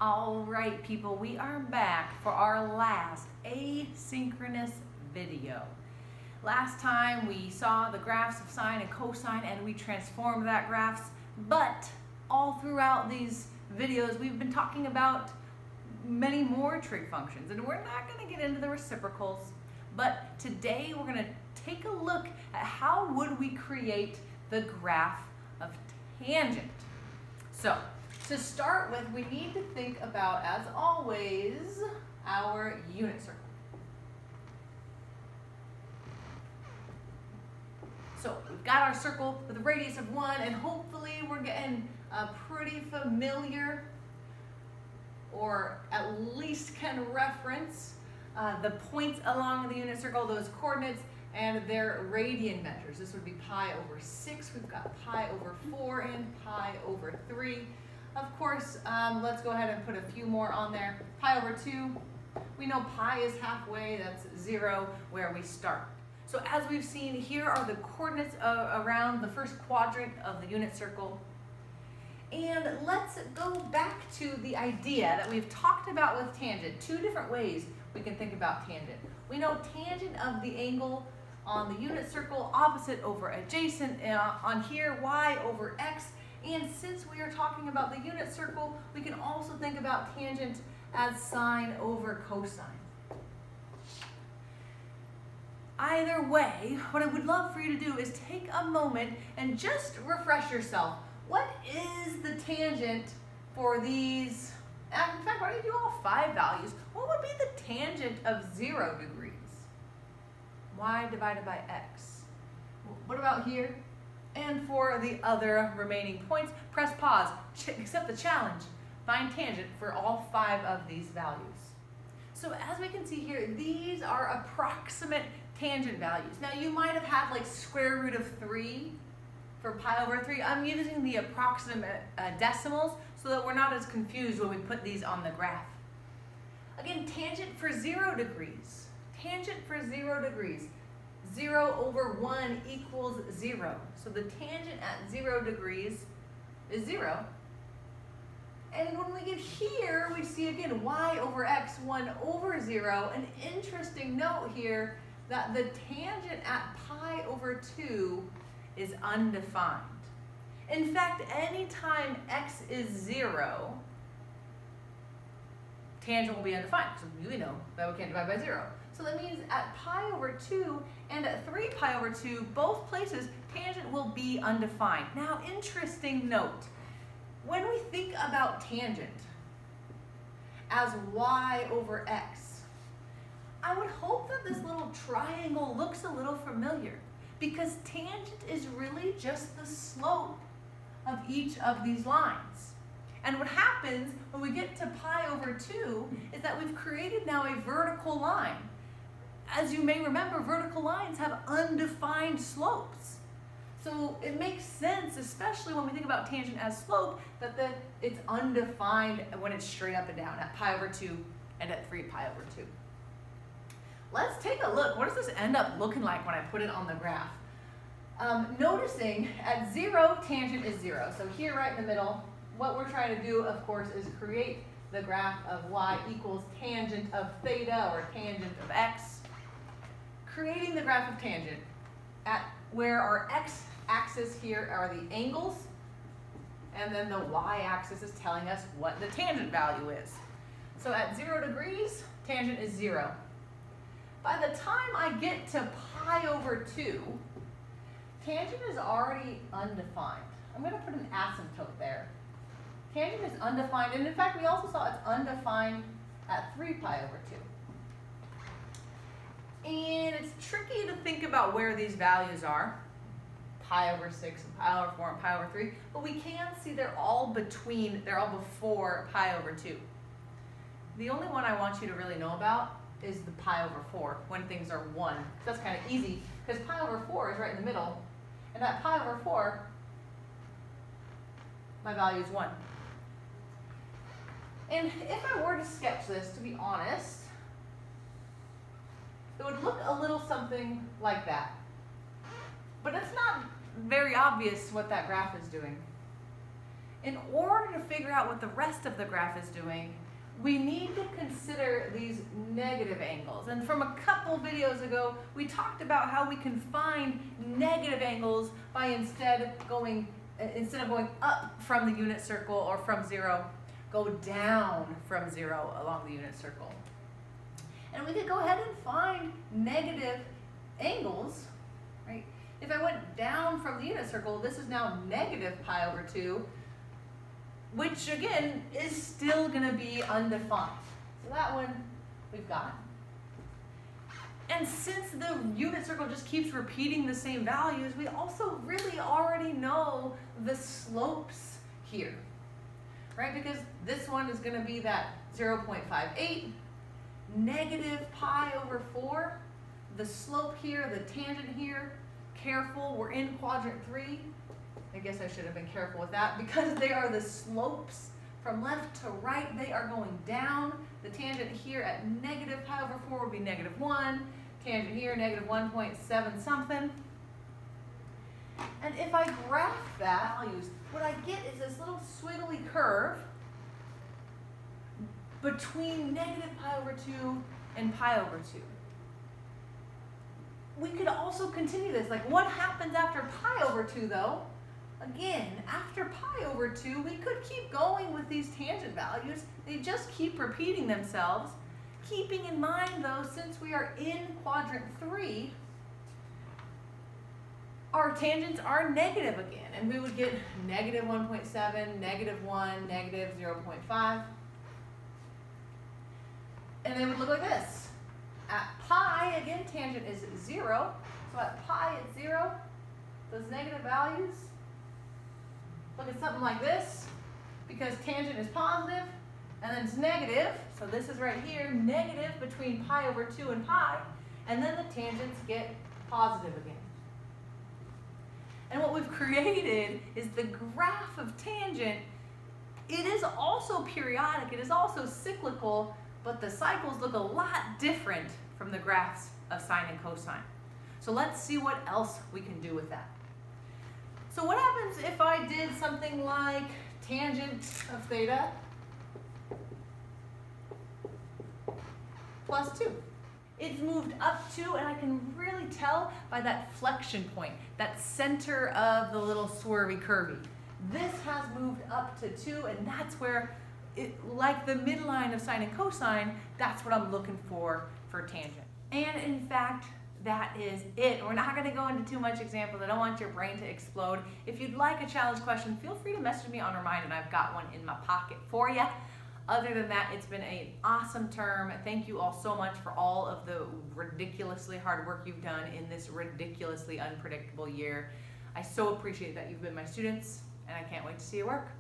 All right, people, we are back for our last asynchronous video. Last time we saw the graphs of sine and cosine and we transformed that graphs, but all throughout these videos we've been talking about many more trig functions, and we're not going to get into the reciprocals, but today we're going to take a look at how would we create the graph of tangent. So to start with, we need to think about, as always, our unit circle. So we've got our circle with a radius of 1, and hopefully we're getting pretty familiar, or at least can reference the points along the unit circle, those coordinates, and their radian measures. This would be pi over 6, we've got pi over 4, and pi over 3. Of course, let's go ahead and put a few more on there. Pi over 2, we know pi is halfway, that's 0, where we start. So as we've seen, here are the coordinates around the first quadrant of the unit circle. And let's go back to the idea that we've talked about with tangent. Two different ways we can think about tangent. We know tangent of the angle on the unit circle, opposite over adjacent, on here, y over x. And since we are talking about the unit circle, we can also think about tangent as sine over cosine. Either way, what I would love for you to do is take a moment and just refresh yourself. What is the tangent for these? In fact, why don't you do all 5 values? What would be the tangent of 0 degrees? Y divided by x. What about here? And for the other remaining points, press pause, accept the challenge, find tangent for all 5 of these values. So as we can see here, these are approximate tangent values. Now you might have had like square root of 3 for pi over 3. I'm using the approximate decimals so that we're not as confused when we put these on the graph. Again, tangent for 0 degrees. Tangent for 0 degrees. 0 over 1 equals 0. So the tangent at 0 degrees is 0. And when we get here, we see again y over x, 1 over 0. An interesting note here that the tangent at pi over 2 is undefined. In fact, anytime x is 0, tangent will be undefined, because we know that we can't divide by 0. So that means at pi over 2 and at 3 pi over 2, both places, tangent will be undefined. Now, interesting note, when we think about tangent as y over x, I would hope that this little triangle looks a little familiar, because tangent is really just the slope of each of these lines. And what happens when we get to pi over 2 is that we've created now a vertical line. As you may remember, vertical lines have undefined slopes. So it makes sense, especially when we think about tangent as slope, that it's undefined when it's straight up and down at pi over 2 and at 3 pi over 2. Let's take a look. What does this end up looking like when I put it on the graph? Noticing at 0, tangent is 0. So here right in the middle, what we're trying to do, of course, is create the graph of y equals tangent of theta, or tangent of x. Creating the graph of tangent at where our x-axis here are the angles, and then the y-axis is telling us what the tangent value is. So at 0 degrees, tangent is 0. By the time I get to pi over 2, tangent is already undefined. I'm going to put an asymptote there. Tangent is undefined, and in fact we also saw it's undefined at 3 pi over 2. And it's tricky to think about where these values are, pi over 6 and pi over 4 and pi over 3, but we can see they're all before pi over 2. The only one I want you to really know about is the pi over 4, when things are 1. That's kind of easy, because pi over 4 is right in the middle, and at pi over 4, my value is 1. And if I were to sketch this, to be honest, it would look a little something like that. But it's not very obvious what that graph is doing. in order to figure out what the rest of the graph is doing, we need to consider these negative angles. And from a couple videos ago, we talked about how we can find negative angles by instead of going up from the unit circle or from 0, go down from 0 along the unit circle. And we could go ahead and find negative angles, right? If I went down from the unit circle, this is now negative pi over 2, which again is still going to be undefined. So that one we've got. And since the unit circle just keeps repeating the same values, we also really already know the slopes here, right? Because this one is going to be that 0.58, negative pi over 4, the slope here, the tangent here. Careful, we're in quadrant 3. I guess I should have been careful with that. Because they are the slopes from left to right, they are going down. The tangent here at negative pi over 4 would be negative 1. Tangent here, negative 1.7 something. And if I graph that values, what I get is this little swiggly curve between negative pi over 2 and pi over 2. We could also continue this. Like, what happens after pi over 2 though? Again, after pi over 2, we could keep going with these tangent values. They just keep repeating themselves. Keeping in mind though, since we are in quadrant 3, our tangents are negative again. And we would get negative 1.7, negative 1, negative 0.5. And they would look like this. At pi, again, tangent is 0. So at pi at 0, those negative values look at something like this, because tangent is positive, and then it's negative. So this is right here, negative between pi over 2 and pi, and then the tangents get positive again. And what we've created is the graph of tangent. It is also periodic, it is also cyclical, but the cycles look a lot different from the graphs of sine and cosine. So let's see what else we can do with that. So what happens if I did something like tangent of theta plus 2? It's moved up 2, and I can really tell by that flexion point, that center of the little swervy curvy. This has moved up to 2, and that's where, like the midline of sine and cosine, that's what I'm looking for tangent. And in fact, that is it. We're not going to go into too much examples. I don't want your brain to explode. If you'd like a challenge question, feel free to message me on Remind, and I've got one in my pocket for you. Other than that, it's been an awesome term. Thank you all so much for all of the ridiculously hard work you've done in this ridiculously unpredictable year. I so appreciate that you've been my students, and I can't wait to see your work.